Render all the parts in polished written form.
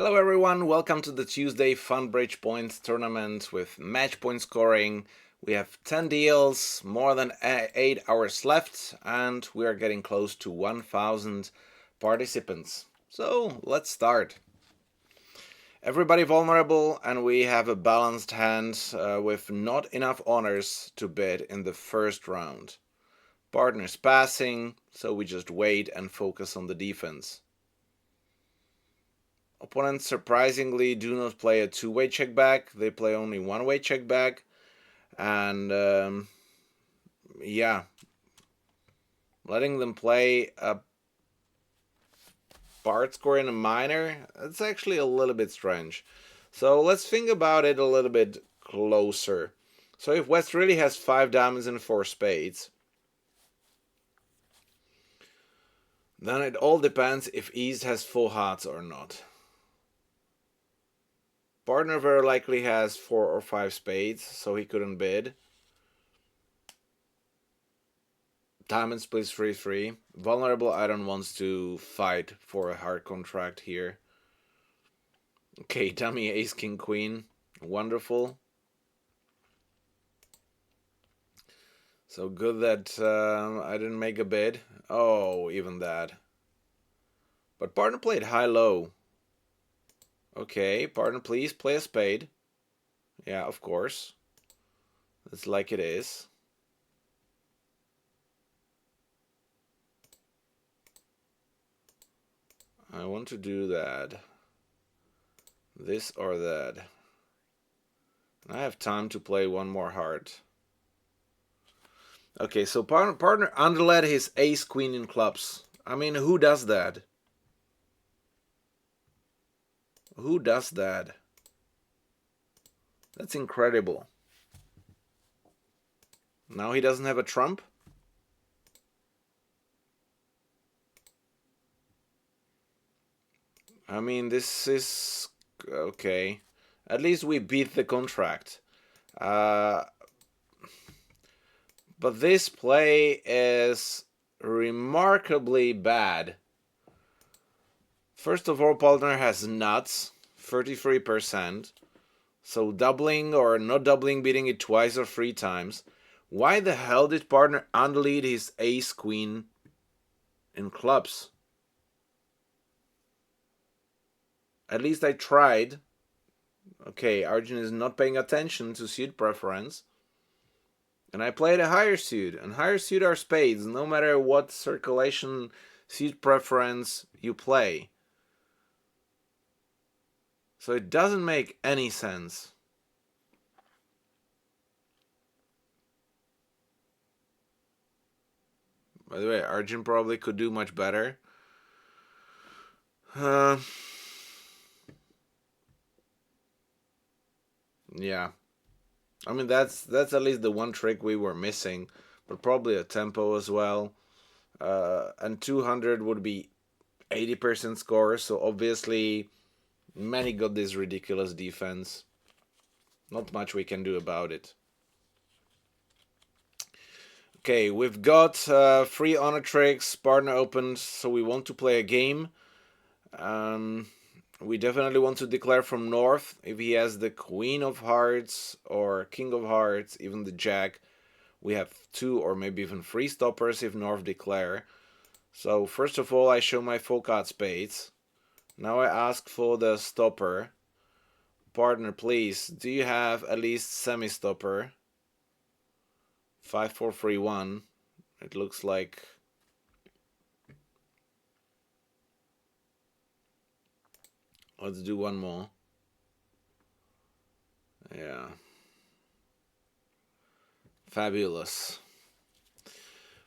Hello everyone, welcome to the Tuesday Funbridge Points tournament with match point scoring. We have 10 deals, more than 8 hours left, and we are getting close to 1000 participants. So let's start. Everybody vulnerable, and we have a balanced hand with not enough honors to bid in the first round. Partners passing, so we just wait and focus on the defense. Opponents surprisingly do not play a two-way check back. They play only one-way check back. And yeah, letting them play a part score in a minor, it's actually a little bit strange. So let's think about it a little bit closer. So if West really has 5 diamonds and 4 spades, then it all depends if East has full hearts or not. Partner very likely has 4 or 5 spades, so he couldn't bid. Diamonds plays 3-3. Vulnerable Iron wants to fight for a hard contract here. Okay, dummy ace king queen. Wonderful. So good that I didn't make a bid. Oh, even that. But partner played high-low. Okay, partner, please play a spade. Yeah, of course. It's like it is. I want to do that. This or that. I have time to play one more heart. Okay, so partner underled his ace queen in clubs. I mean, who does that? Who does that? That's incredible. Now he doesn't have a trump? I mean, this is okay. At least we beat the contract. But this play is remarkably bad. First of all, partner has nuts, 33%. So doubling or not doubling, beating it twice or 3 times. Why the hell did partner underlead his ace queen in clubs? At least I tried. Okay, Arjun is not paying attention to suit preference. And I played a higher suit. And higher suit are spades, no matter what circulation suit preference you play. So it doesn't make any sense. By the way, Arjun probably could do much better. Yeah. I mean, that's at least the one trick we were missing. But probably a tempo as well. And 200 would be 80% score. So obviously, Manny got this ridiculous defense. Not much we can do about it. Okay, we've got 3 honor tricks. Partner opened, so we want to play a game. We definitely want to declare from north. If he has the queen of hearts or king of hearts, even the jack, we have 2 or maybe even 3 stoppers if north declare. So first of all, I show my full card spades. Now I ask for the stopper. Partner, please, do you have at least semi-stopper? 5-4-3-1. It looks like... Let's do one more. Yeah. Fabulous.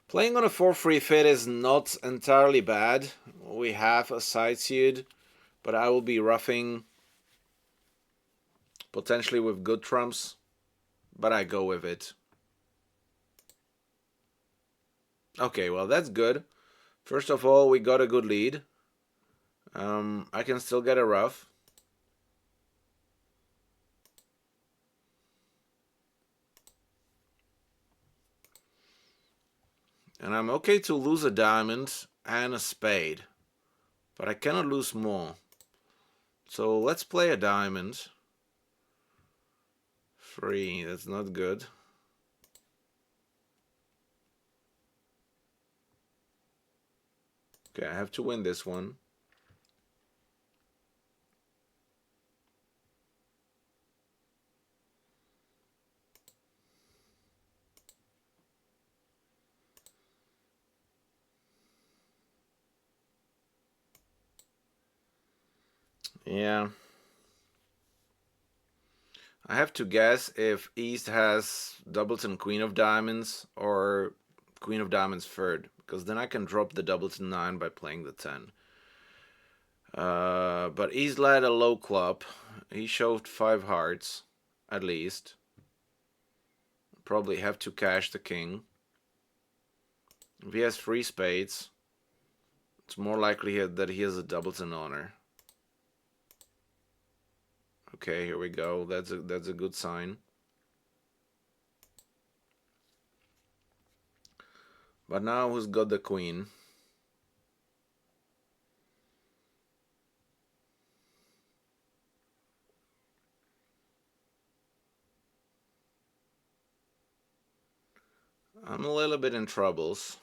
Playing on a 4-3 fit is not entirely bad. We have a side suit, but I will be roughing potentially with good trumps, but I go with it. Okay, well, that's good. First of all, we got a good lead. I can still get a rough. And I'm okay to lose a diamond and a spade, but I cannot lose more. So let's play a diamond. 3, that's not good. Okay, I have to win this one. Yeah. I have to guess if East has doubleton Queen of Diamonds or Queen of Diamonds third, because then I can drop the doubleton 9 by playing the 10. But East led a low club. He shoved 5 hearts, at least. Probably have to cash the king. If he has 3 spades, it's more likely that he has a doubleton honor. Okay, here we go. That's a good sign. But now who's got the queen? I'm a little bit in troubles.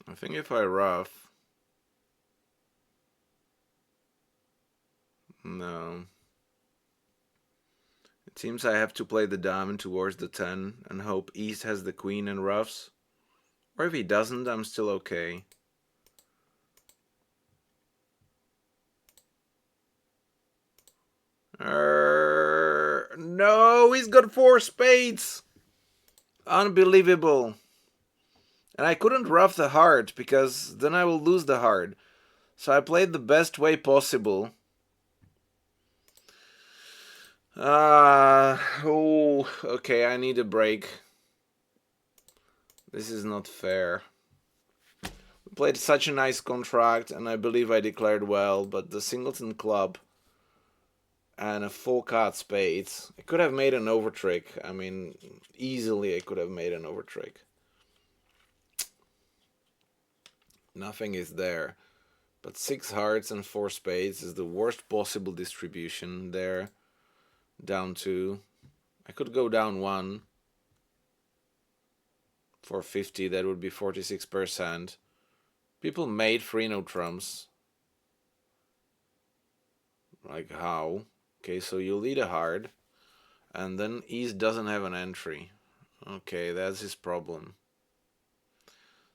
I think if I ruff... No. It seems I have to play the diamond towards the 10 and hope East has the queen and ruffs. Or if he doesn't, I'm still okay. No, he's got 4 spades! Unbelievable. And I couldn't ruff the heart, because then I will lose the heart. So I played the best way possible. Oh, okay, I need a break. This is not fair. We played such a nice contract, and I believe I declared well, but the singleton club and a full card spades, I could have made an overtrick. I mean, easily I could have made an overtrick. Nothing is there. But 6 hearts and 4 spades is the worst possible distribution there. Down 2. I could go down 1. For 50, that would be 46%. People made 3 no trumps. Like how? Okay, so you lead a hard. And then East doesn't have an entry. Okay, that's his problem.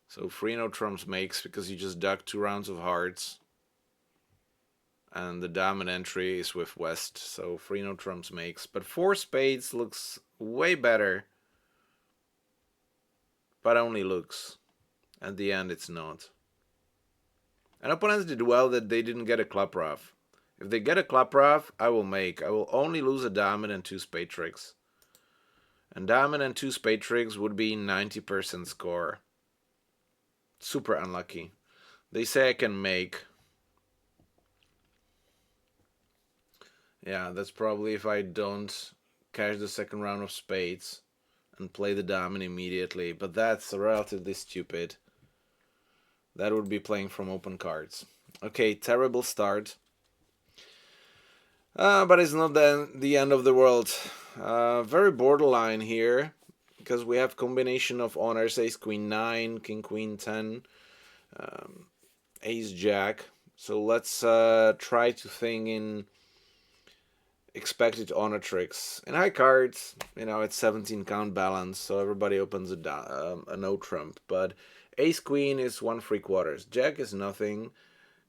So 3 no trumps makes because you just dug 2 rounds of hearts. And the diamond entry is with West, so 3 no trumps makes. But 4 spades looks way better. But only looks. At the end, it's not. And opponents did well that they didn't get a club ruff. If they get a club ruff, I will make. I will only lose a diamond and 2 spade tricks. And diamond and 2 spade tricks would be 90% score. Super unlucky. They say I can make. Yeah, that's probably if I don't cash the second round of spades and play the diamond immediately. But that's relatively stupid. That would be playing from open cards. Okay, terrible start. But it's not the end of the world. Very borderline here, because we have combination of honors, ace queen 9, king queen 10, ace jack. So let's try to think in expected honor tricks. In high cards, it's 17 count balance, so everybody opens a no trump. But ace queen is 1 3/4. Jack is nothing.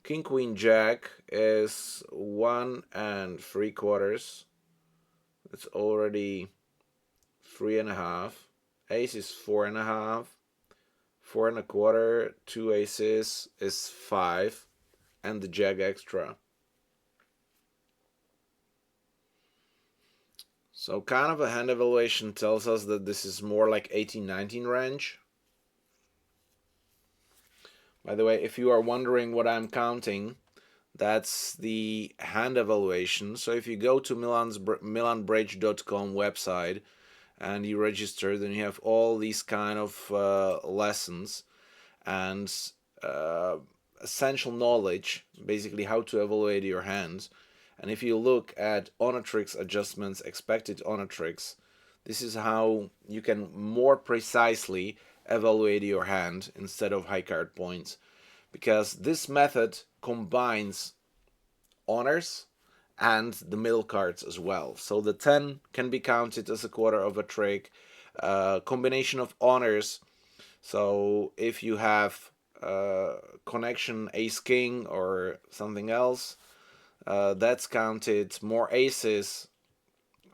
King queen jack is 1 3/4. It's already 3.5. Ace is 4.5. 4 1/4. 2 aces is 5, and the jack extra. So kind of a hand evaluation tells us that this is more like 18-19 range. By the way, if you are wondering what I'm counting, that's the hand evaluation. So if you go to milanbridge.com website and you register, then you have all these kind of lessons and uh, essential knowledge, basically how to evaluate your hands. And if you look at honor tricks adjustments, expected honor tricks, this is how you can more precisely evaluate your hand instead of high card points, because this method combines honors and the middle cards as well. So the 10 can be counted as a quarter of a trick. Combination of honors. So if you have connection ace king or something else, that's counted. More aces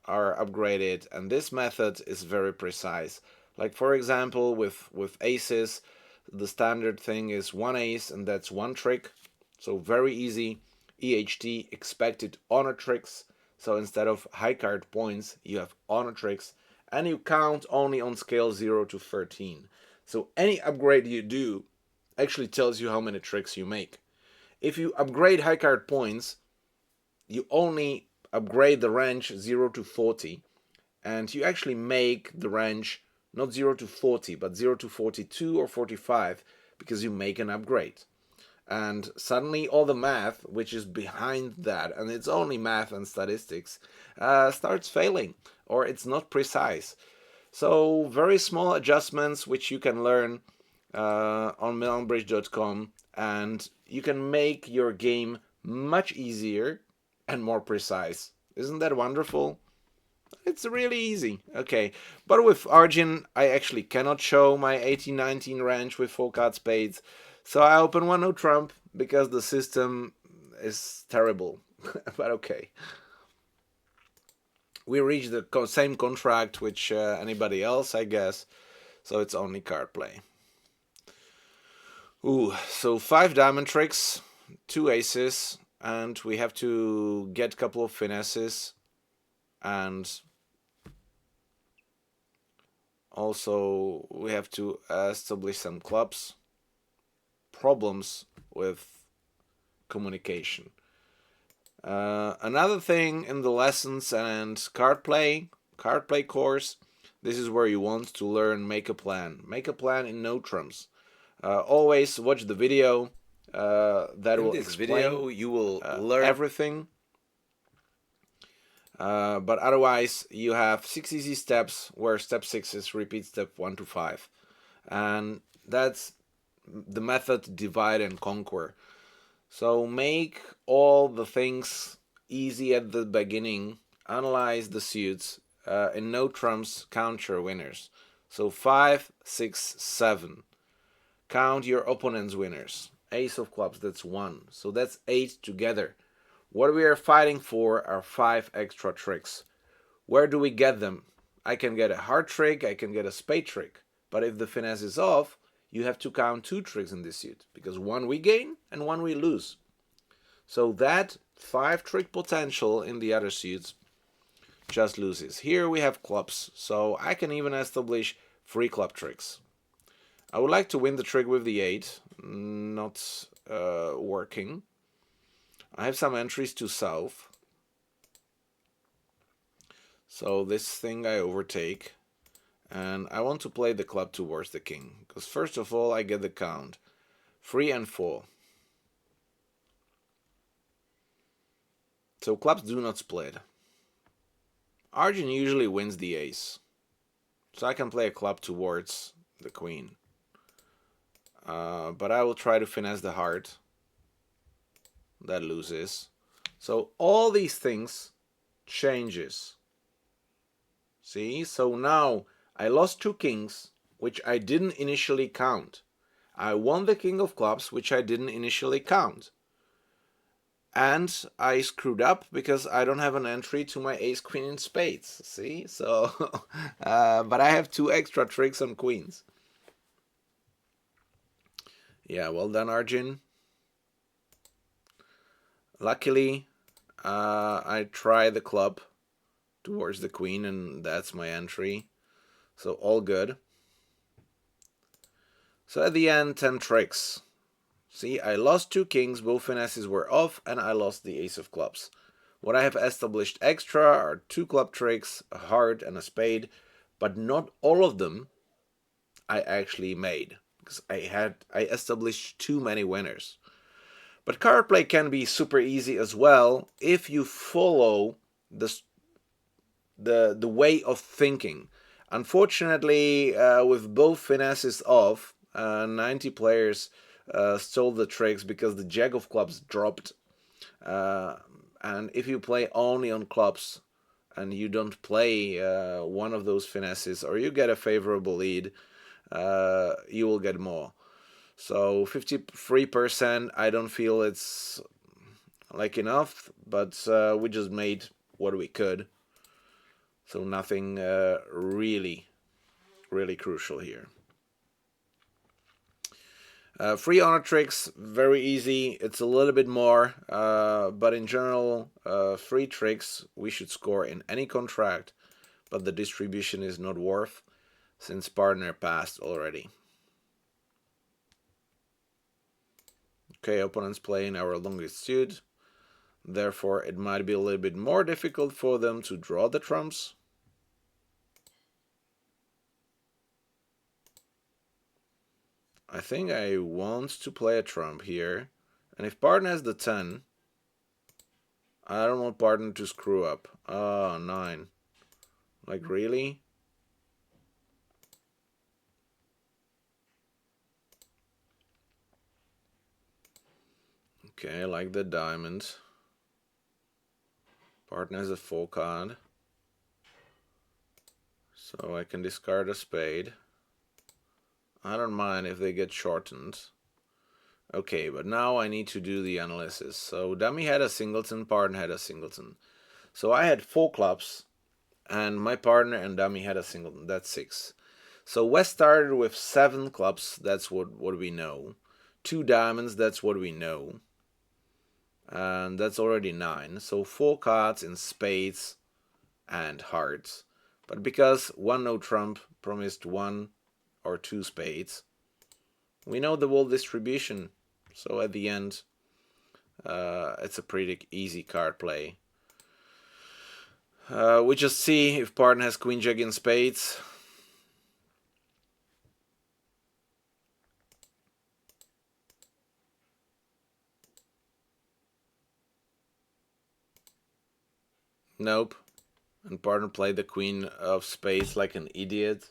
are upgraded, and this method is very precise. Like for example, with aces, the standard thing is one ace, and that's one trick. So very easy. EHT, expected honor tricks. So instead of high card points, you have honor tricks, and you count only on scale 0 to 13. So any upgrade you do actually tells you how many tricks you make. If you upgrade high card points, you only upgrade the range 0 to 40, and you actually make the range not 0 to 40, but 0 to 42 or 45, because you make an upgrade. And suddenly all the math, which is behind that, and it's only math and statistics, starts failing, or it's not precise. So very small adjustments which you can learn on milanbridge.com, and you can make your game much easier and more precise. Isn't that wonderful? It's really easy. Okay, but with Argin, I actually cannot show my 18-19 range with full card spades, so I open one no trump because the system is terrible. But okay. We reach the same contract which anybody else, I guess, so it's only card play. Ooh, so 5 diamond tricks, 2 aces, and we have to get a couple of finesses, and also we have to establish some clubs. Problems with communication. Another thing in the lessons and card play course, this is where you want to learn make a plan. Make a plan in no trumps. Always watch the video. That will explain video, you will learn everything. But otherwise, you have 6 easy steps, where step 6 is repeat step 1 to 5. And that's the method divide and conquer. So make all the things easy at the beginning. Analyze the suits. In no trumps, count your winners. So 5, 6, 7. Count your opponent's winners. Ace of clubs, that's 1. So that's 8 together. What we are fighting for are 5 extra tricks. Where do we get them? I can get a heart trick, I can get a spade trick. But if the finesse is off, you have to count 2 tricks in this suit, because 1 we gain and 1 we lose. So that 5 trick potential in the other suits just loses. Here we have clubs, so I can even establish 3 club tricks. I would like to win the trick with the 8, not working. I have some entries to south, so this thing I overtake. And I want to play the club towards the king, because first of all I get the count 3 and 4. So clubs do not split. Argin usually wins the ace, so I can play a club towards the queen. But I will try to finesse the heart. That loses. So all these things changes. See, so now I lost 2 kings, which I didn't initially count. I won the king of clubs, which I didn't initially count. And I screwed up because I don't have an entry to my ace queen in spades. See, so but I have 2 extra tricks on queens. Yeah, well done, Arjun. Luckily, I try the club towards the queen, and that's my entry. So all good. So at the end, 10 tricks. See, I lost 2 kings, both finesses were off, and I lost the ace of clubs. What I have established extra are 2 club tricks, a heart and a spade, but not all of them I actually made because I established too many winners. But card play can be super easy as well if you follow the way of thinking. Unfortunately, with both finesses off, 90 players stole the tricks because the jack of clubs dropped. And if you play only on clubs and you don't play one of those finesses, or you get a favorable lead, you will get more. So 53%, I don't feel it's like enough, but we just made what we could. So nothing really crucial here. Free honor tricks, very easy. It's a little bit more, but in general, free tricks we should score in any contract, but the distribution is not worth since partner passed already. Okay, opponents play in our longest suit. Therefore, it might be a little bit more difficult for them to draw the trumps. I think I want to play a trump here. And if partner has the 10, I don't want partner to screw up. Oh, 9. Like, really? Okay, I like the diamond. Partner has a full card. So I can discard a spade. I don't mind if they get shortened. Okay, but now I need to do the analysis. So dummy had a singleton, partner had a singleton. So I had 4 clubs, and my partner and dummy had a singleton. That's 6. So West started with 7 clubs. That's what we know. 2 diamonds. That's what we know. And that's already 9. So 4 cards in spades and hearts. But because one no trump promised 1 or 2 spades, we know the whole distribution. So at the end, it's a pretty easy card play. We just see if partner has queen jack in spades. Nope. And partner played the queen of spades like an idiot.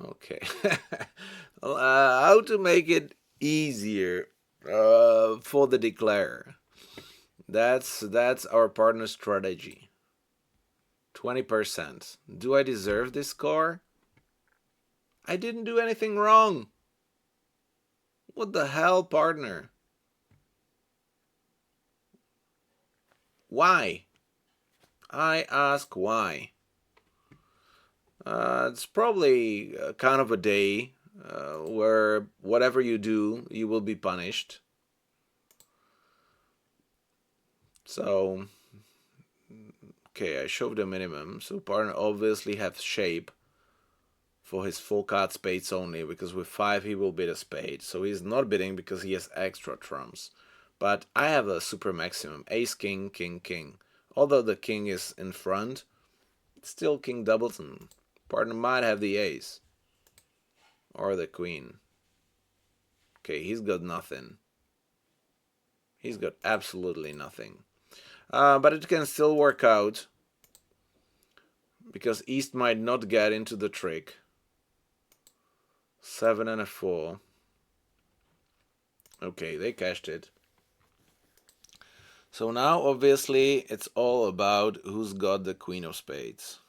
Okay. How to make it easier for the declarer. That's our partner strategy. 20%. Do I deserve this score? I didn't do anything wrong. What the hell, partner? Why? I ask why. It's probably kind of a day where whatever you do, you will be punished. So, okay, I showed the minimum. So partner obviously has shape for his full card spades only, because with 5 he will bid a spade. So he's not bidding because he has extra trumps. But I have a super maximum. Ace, king, king, king. Although the king is in front, it's still king doubleton. Partner might have the ace. Or the queen. Okay, he's got nothing. He's got absolutely nothing. But it can still work out, because East might not get into the trick. 7 and a 4. Okay, they cashed it. So now obviously it's all about who's got the queen of spades.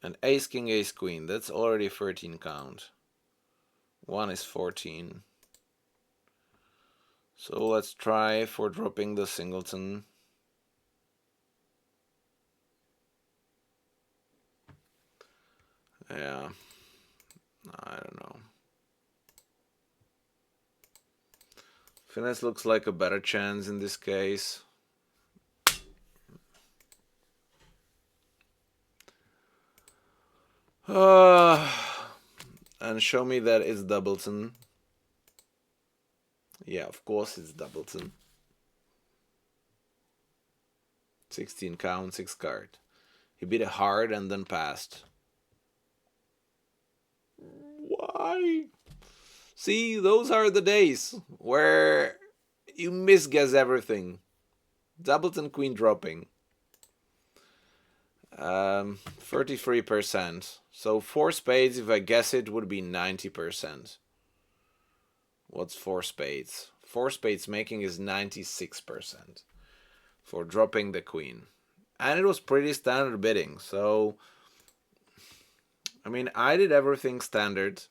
And ace, king, ace, queen. That's already 13 count. 1 is 14. So let's try for dropping the singleton. Yeah. I don't know. Finesse looks like a better chance in this case. And show me that it's doubleton. Yeah, of course it's doubleton. 16 count, 6 card. He beat it hard and then passed. Why? See, those are the days where you misguess everything. Doubleton queen dropping. 33%. So 4 spades, if I guess it, would be 90%. What's 4 spades? 4 spades making is 96% for dropping the queen. And it was pretty standard bidding, so I mean, I did everything standard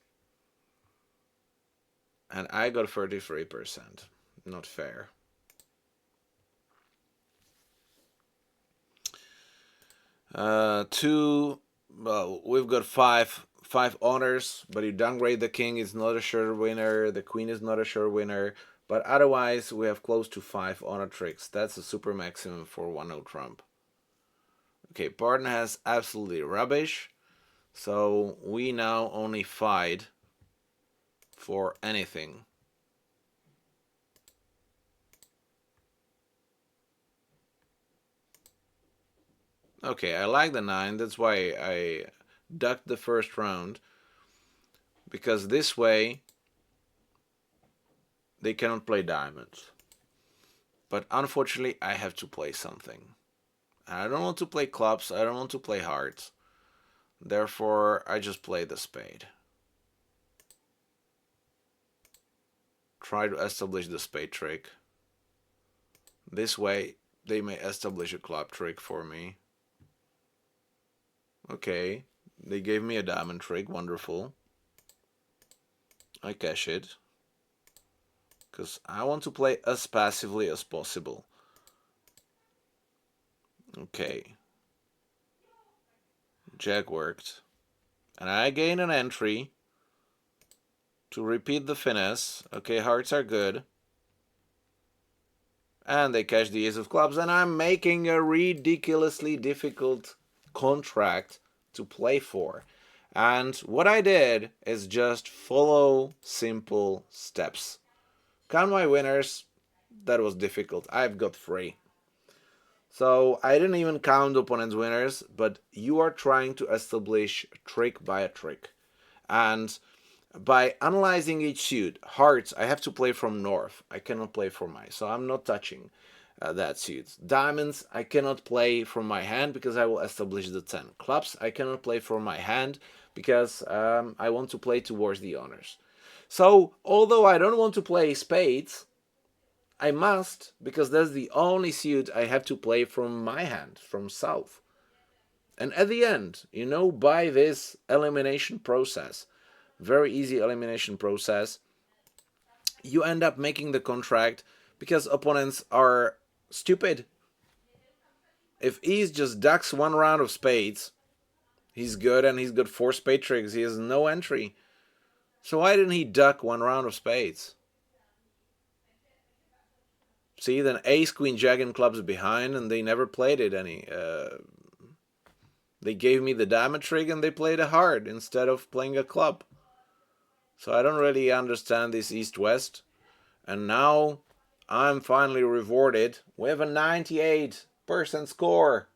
and I got 33%. Not fair. Well, we've got five honors, but you downgrade the king is not a sure winner, the queen is not a sure winner, but otherwise we have close to 5 honor tricks. That's a super maximum for 1-0 trump. Okay, partner has absolutely rubbish, so we now only fight for anything. Okay, I like the 9, that's why I ducked the first round, because this way they cannot play diamonds. But unfortunately I have to play something. I don't want to play clubs, I don't want to play hearts. Therefore I just play the spade. Try to establish the spade trick. This way they may establish a club trick for me. Okay, they gave me a diamond trick, wonderful. I cash it. Because I want to play as passively as possible. Okay. Jack worked. And I gain an entry to repeat the finesse. Okay, hearts are good. And they cash the ace of clubs, and I'm making a ridiculously difficult contract to play for. And what I did is just follow simple steps. Count my winners. That was difficult. I've got 3. So I didn't even count opponent's winners, but you are trying to establish trick by a trick. And by analyzing each suit, hearts, I have to play from north. I cannot play from my, so I'm not touching that suit. Diamonds, I cannot play from my hand because I will establish the 10. Clubs, I cannot play from my hand because I want to play towards the honors. So, although I don't want to play spades, I must, because that's the only suit I have to play from my hand, from south. And at the end, by this elimination process, very easy elimination process, you end up making the contract because opponents are stupid. If East just ducks 1 round of spades, he's good and he's got 4 spade tricks, he has no entry. So why didn't he duck 1 round of spades? See, then ace, queen, jack, and clubs behind, and they never played it any. They gave me the diamond trick and they played a heart instead of playing a club. So I don't really understand this east-west. And now I'm finally rewarded with a 98% score.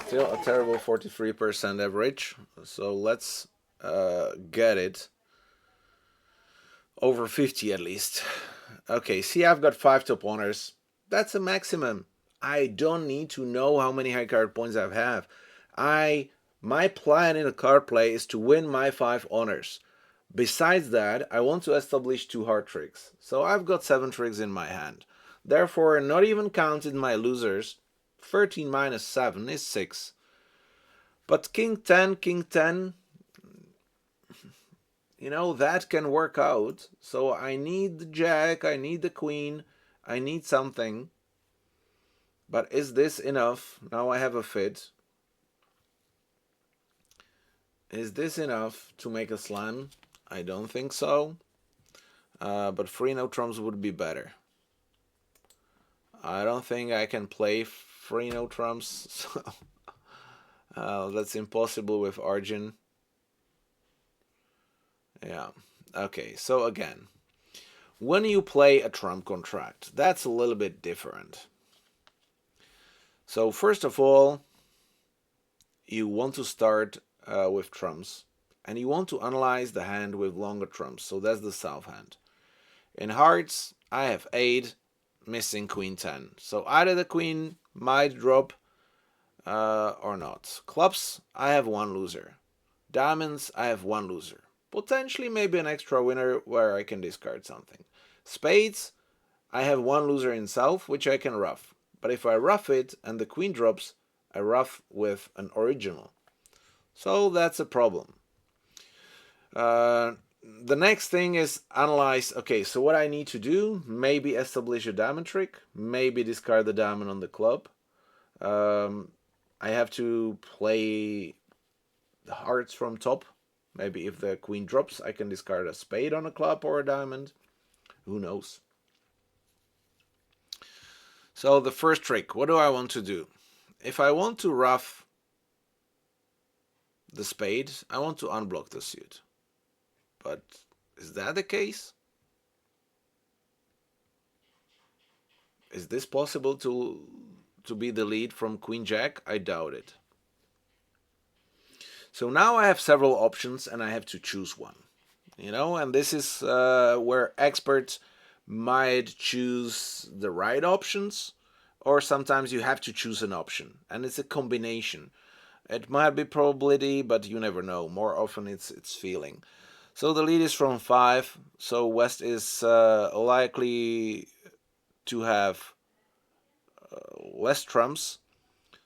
Still a terrible 43% average. So let's get it over 50 at least. Okay, see, I've got 5 top honors. That's a maximum. I don't need to know how many high card points I have. My plan in a card play is to win my 5 honors. Besides that, I want to establish 2 hard tricks. So I've got 7 tricks in my hand. Therefore, not even counting my losers, 13 minus 7 is 6. But king 10, that can work out. So I need the jack, I need the queen, I need something. But is this enough? Now I have a fit. Is this enough to make a slam? I don't think so. But 3 no trumps would be better. I don't think I can play 3 no trumps. So that's impossible with Arjun. Yeah. Okay, so again, When you play a trump contract, that's a little bit different. So first of all, you want to start with trumps, and you want to analyze the hand with longer trumps. So that's the south hand. In hearts, I have 8, missing queen 10. So either the queen might drop or not. Clubs, I have 1 loser. Diamonds, I have 1 loser. Potentially maybe an extra winner where I can discard something. Spades, I have 1 loser in south, which I can ruff. But if I ruff it and the queen drops, I ruff with an original. So that's a problem. The next thing is analyze, okay, so what I need to do, maybe establish a diamond trick, maybe discard the diamond on the club. I have to play the hearts from top. Maybe if the queen drops, I can discard a spade on a club or a diamond. Who knows? So the first trick, what do I want to do? If I want to ruff the spade, I want to unblock the suit. But is that the case? Is this possible to be the lead from queen jack? I doubt it. So now I have several options and I have to choose one. And this is where experts might choose the right options, or sometimes you have to choose an option, and it's a combination. It might be probability, but you never know. More often it's feeling. So the lead is from 5, so West is likely to have less trumps.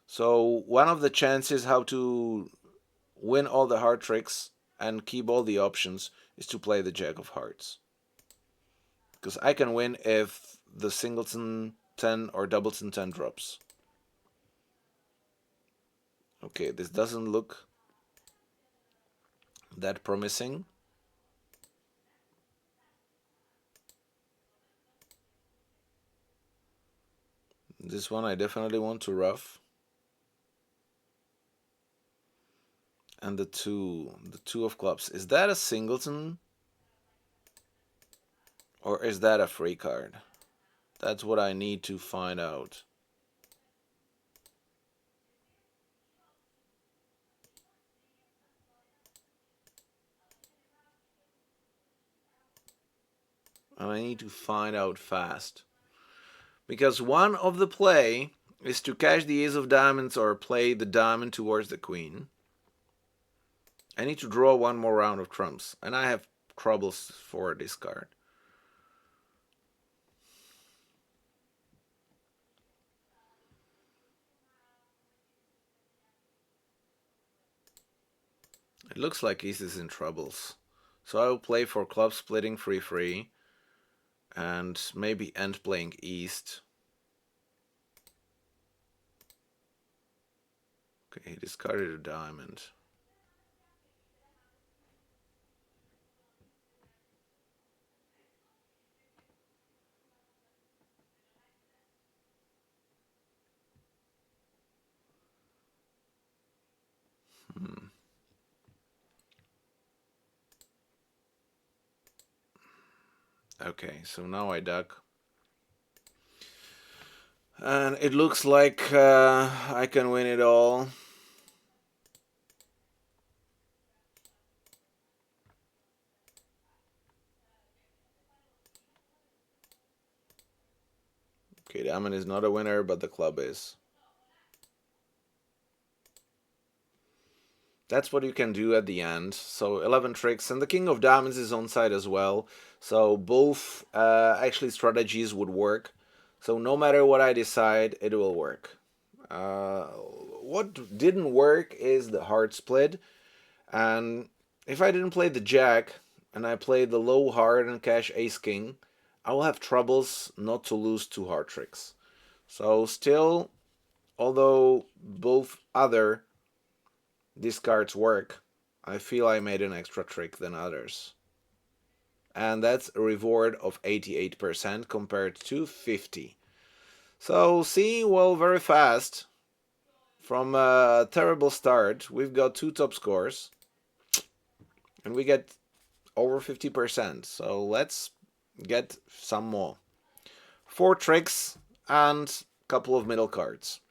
So one of the chances how to win all the hard tricks and keep all the options is to play the jack of hearts. Because I can win if the singleton 10 or doubleton 10 drops. Okay, this doesn't look that promising. This one I definitely want to ruff. And the 2 of clubs. Is that a singleton? Or is that a free card? That's what I need to find out. And I need to find out fast. Because one of the play is to cash the ace of diamonds or play the diamond towards the queen. I need to draw one more round of trumps. And I have troubles for this card. It looks like East is in troubles. So I will play for club splitting free and maybe end playing East. Okay, he discarded a diamond. Okay, so now I duck. And it looks like I can win it all. Okay, diamond is not a winner, but the club is. That's what you can do at the end. So 11 tricks, and the king of diamonds is on side as well. So both actually strategies would work. So no matter what I decide, it will work. What didn't work is the hard split. And if I didn't play the jack and I play the low hard and cash ace king, I will have troubles not to lose 2 hard tricks. So still, although both other discards work, I feel I made an extra trick than others. And that's a reward of 88% compared to 50. So see, well, very fast. From a terrible start, we've got 2 top scores. And we get over 50%. So let's get some more. 4 tricks and a couple of middle cards.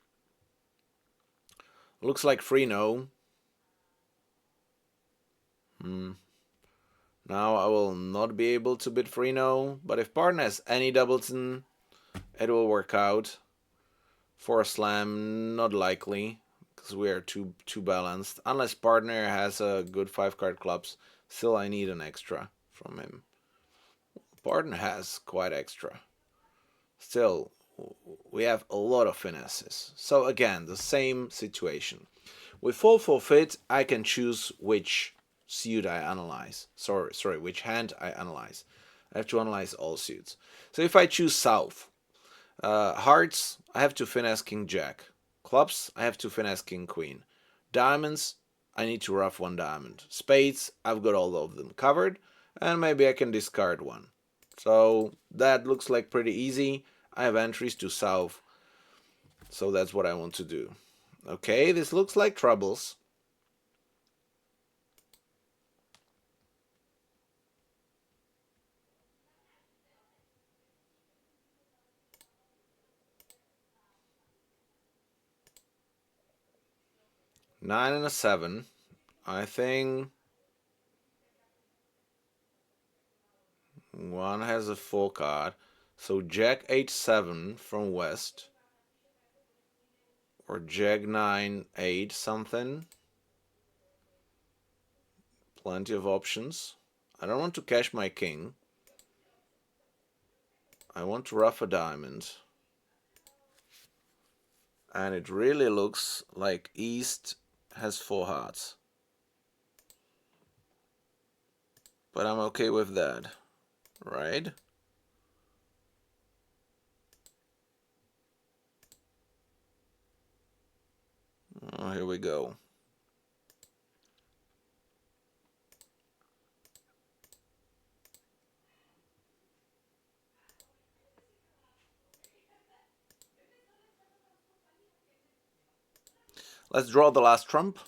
Looks like free no. Now I will not be able to bid free no, but if partner has any doubleton, it will work out. For a slam, not likely, because we are too balanced. Unless partner has a good 5-card clubs, still I need an extra from him. Partner has quite extra. Still, we have a lot of finesses. So again, the same situation. With full forfeit, I can choose which suit I analyze. Sorry, which hand I analyze. I have to analyze all suits. So if I choose south, hearts, I have to finesse king jack. Clubs, I have to finesse king queen. Diamonds, I need to ruff 1 diamond. Spades, I've got all of them covered, and maybe I can discard 1. So that looks like pretty easy. I have entries to south, so that's what I want to do. Okay, this looks like troubles. Nine and a 7. I think one has a 4 card. So Jack 8-7 from west. Or Jack 9-8 something. Plenty of options. I don't want to cash my king. I want to ruff a diamond. And it really looks like East has 4 hearts. But I'm okay with that, right? Oh, here we go. Let's draw the last trump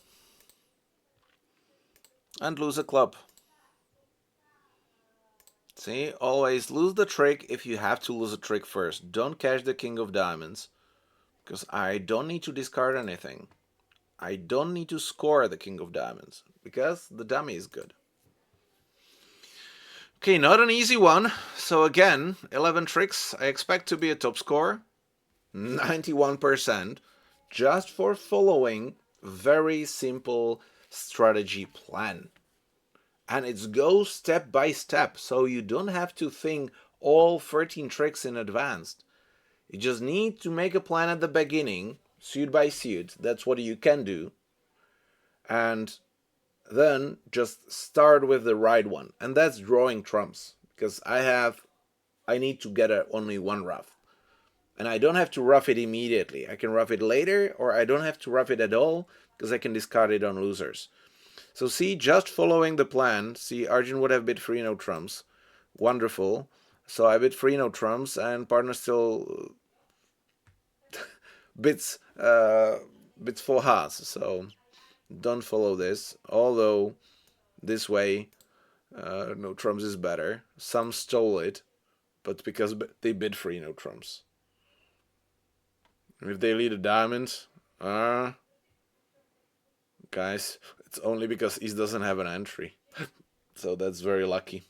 and lose a club. See, always lose the trick if you have to lose a trick first. Don't cash the king of diamonds, because I don't need to discard anything. I don't need to score the king of diamonds, because the dummy is good. Okay, not an easy one. So again, 11 tricks. I expect to be a top score, 91%, just for following very simple strategy plan. And it goes step by step, so you don't have to think all 13 tricks in advance. You just need to make a plan at the beginning, suit by suit. That's what you can do. And then just start with the right one. And that's drawing trumps, because I need to get only 1 ruff. And I don't have to ruff it immediately. I can ruff it later, or I don't have to ruff it at all, because I can discard it on losers. So see, just following the plan, see, Arjun would have bid free no trumps. Wonderful. So I bid free no trumps, and partner still bids 4 hearts. So don't follow this. Although this way, no trumps is better. Some stole it, but because they bid free no trumps. If they lead a diamond, guys, it's only because East doesn't have an entry. So that's very lucky.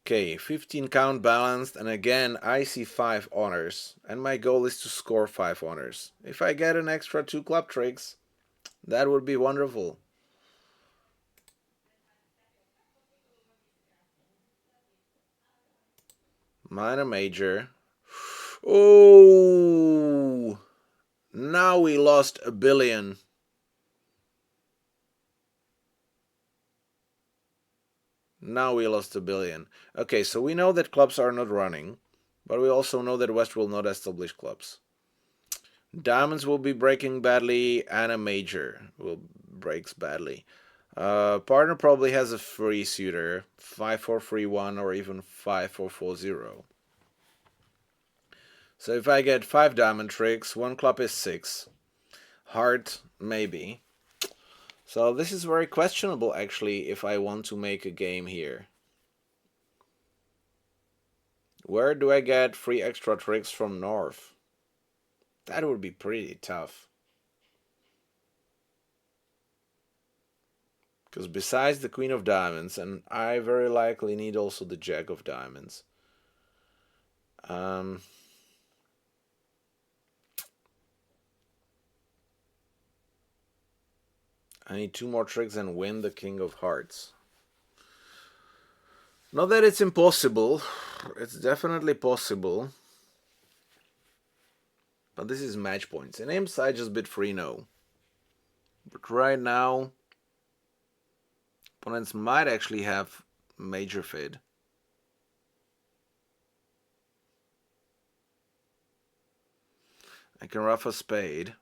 Okay, 15 count balanced, and again I see 5 honors, and my goal is to score 5 honors. If I get an extra 2 club tricks, that would be wonderful. Minor major. Oh, now we lost a billion. Now we lost a billion. Okay, so we know that clubs are not running, but we also know that West will not establish clubs. Diamonds will be breaking badly, and a major will breaks badly. Partner probably has a free suitor, 5-4-3-1 or even 5-4-4-0. So if I get 5 diamond tricks, 1 club is 6. Heart, maybe. So this is very questionable actually if I want to make a game here. Where do I get 3 extra tricks from north? That would be pretty tough. Because besides the Queen of Diamonds, and I very likely need also the Jack of Diamonds. I need 2 more tricks and win the King of Hearts. Not that it's impossible. It's definitely possible. But this is match points. In imps, I just bid 3-0. But right now, opponents might actually have major fid. I can ruff a spade.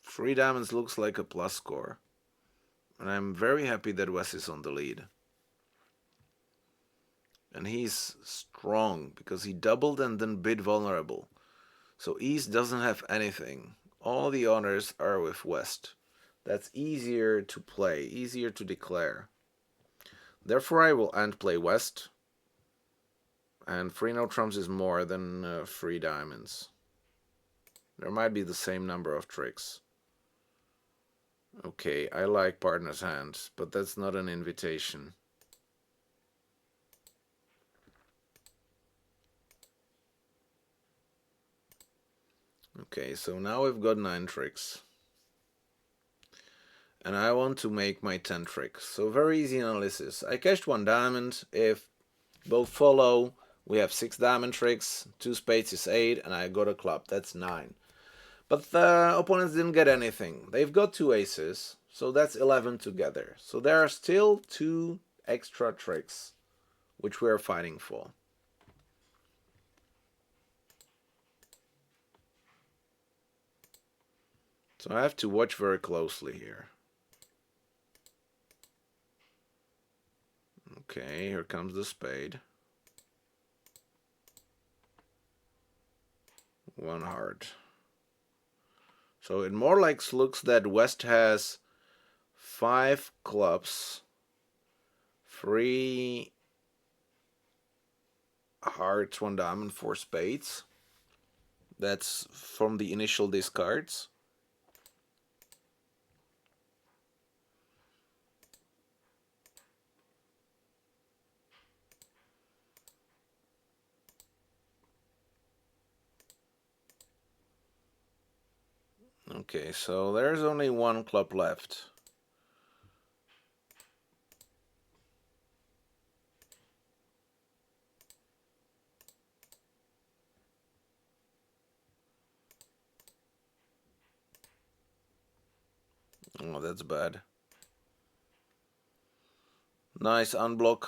3 diamonds looks like a plus score. And I'm very happy that Wes is on the lead. And he's strong because he doubled and then bid vulnerable. So East doesn't have anything. All the honors are with West. That's easier to play, easier to declare. Therefore I will end play West. And 3 no trumps is more than 3 diamonds. There might be the same number of tricks. Okay, I like partner's hand, but that's not an invitation. Okay, so now we've got 9 tricks. And I want to make my 10 tricks. So very easy analysis. I cashed 1 diamond. If both follow, we have 6 diamond tricks. 2 spades is 8, and I got a club. That's 9. But the opponents didn't get anything. They've got 2 aces, so that's 11 together. So there are still 2 extra tricks, which we are fighting for. So I have to watch very closely here. Okay, here comes the spade. 1 heart. So it more like looks that West has 5 clubs, 3 hearts, 1 diamond, 4 spades. That's from the initial discards. Okay, so there's only 1 club left. Oh, that's bad. Nice unblock.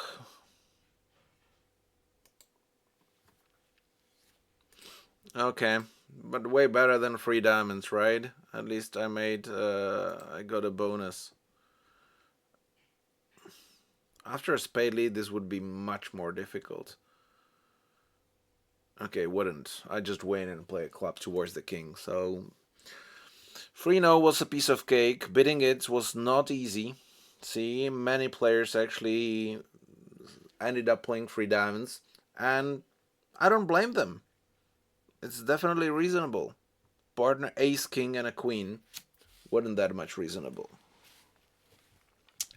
Okay, but way better than 3 diamonds, right? At least I got a bonus. After a spade lead, this would be much more difficult. Okay, wouldn't. I just win and play a club towards the king, so 3-0 was a piece of cake. Bidding it was not easy. See, many players actually ended up playing 3 diamonds, and I don't blame them. It's definitely reasonable. Partner ace, king, and a queen wasn't that much reasonable.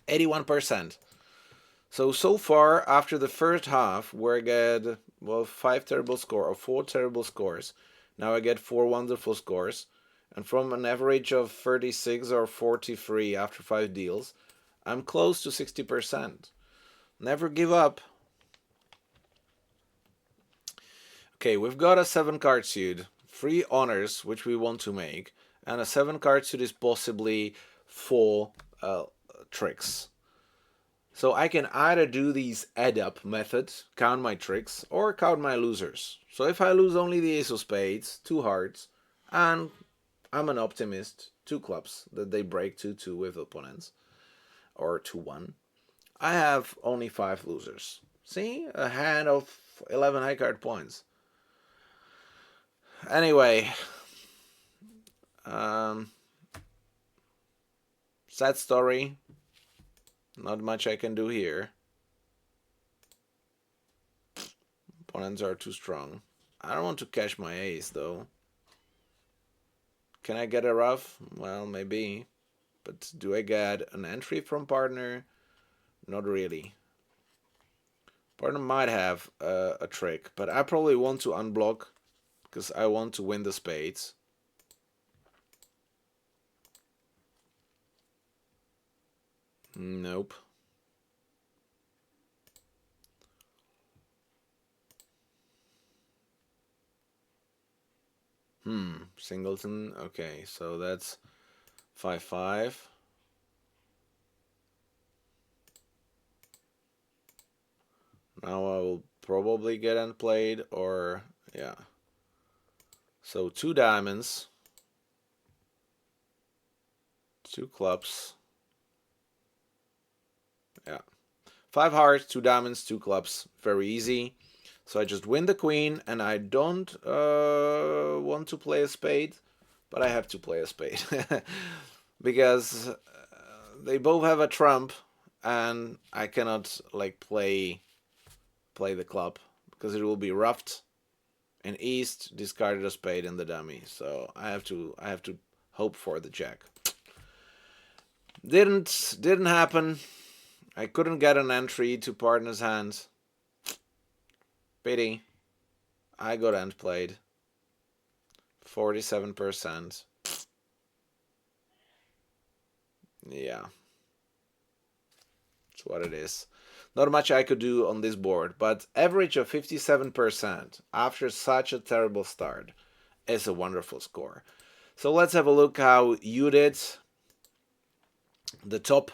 81%. So far, after the first half, where I get, well, 5 terrible scores, or 4 terrible scores, now I get 4 wonderful scores, and from an average of 36 or 43 after 5 deals, I'm close to 60%. Never give up. Okay, we've got a 7 card suit, 3 honors, which we want to make, and a 7 card suit is possibly 4 tricks. So I can either do these add up methods, count my tricks, or count my losers. So if I lose only the ace of spades, 2 hearts, and I'm an optimist, 2 clubs that they break 2-2 with opponents, or 2-1, I have only 5 losers. See? A hand of 11 high card points. Anyway, Sad story. Not much I can do here. Opponents are too strong. I don't want to cash my ace, though. Can I get a ruff? Well, maybe. But do I get an entry from partner? Not really. Partner might have a trick, but I probably want to unblock because I want to win the spades. Nope. Singleton. Okay, so that's 5-5. Now I will probably get unplayed, or yeah. So 2 diamonds, 2 clubs. Yeah. 5 hearts, 2 diamonds, 2 clubs. Very easy. So I just win the queen, and I don't want to play a spade, but I have to play a spade. Because they both have a trump, and I cannot like play the club because it will be ruffed. And East discarded a spade in the dummy, so I have to hope for the jack. Didn't happen. I couldn't get an entry to partner's hand. Pity. I got end played. 47%. Yeah. That's what it is. Not much I could do on this board, but average of 57% after such a terrible start is a wonderful score. So let's have a look how you did. The top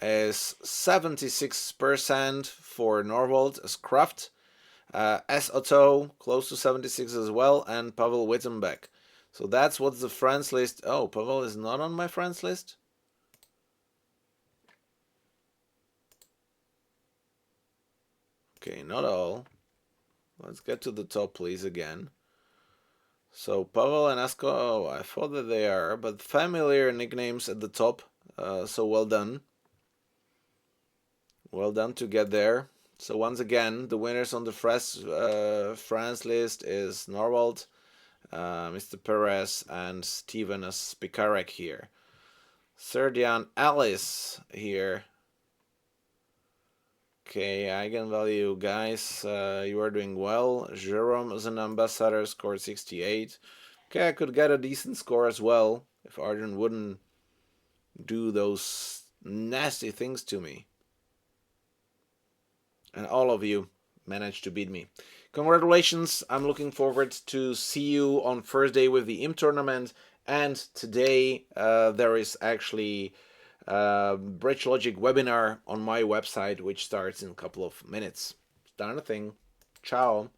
is 76% for Norvald as Kraft, S. Otto close to 76 as well, and Pavel Wittenbeck. So that's what's the friends list. Oh, Pavel is not on my friends list. Okay, not all. Let's get to the top, please, again. So Pavel and Asko, oh, I thought that they are, but familiar nicknames at the top. So well done. Well done to get there. So once again, the winners on the France list is Norvald, Mr. Perez, and Steven Spikarek here. Serdian Alice here. Okay, eigenvalue, guys, you are doing well. Jerome as an ambassador scored 68. Okay, I could get a decent score as well if Arjun wouldn't do those nasty things to me. And all of you managed to beat me. Congratulations, I'm looking forward to see you on Thursday with the IM tournament. And today there is actually Bridge Logic webinar on my website, which starts in a couple of minutes. Done a thing. Ciao.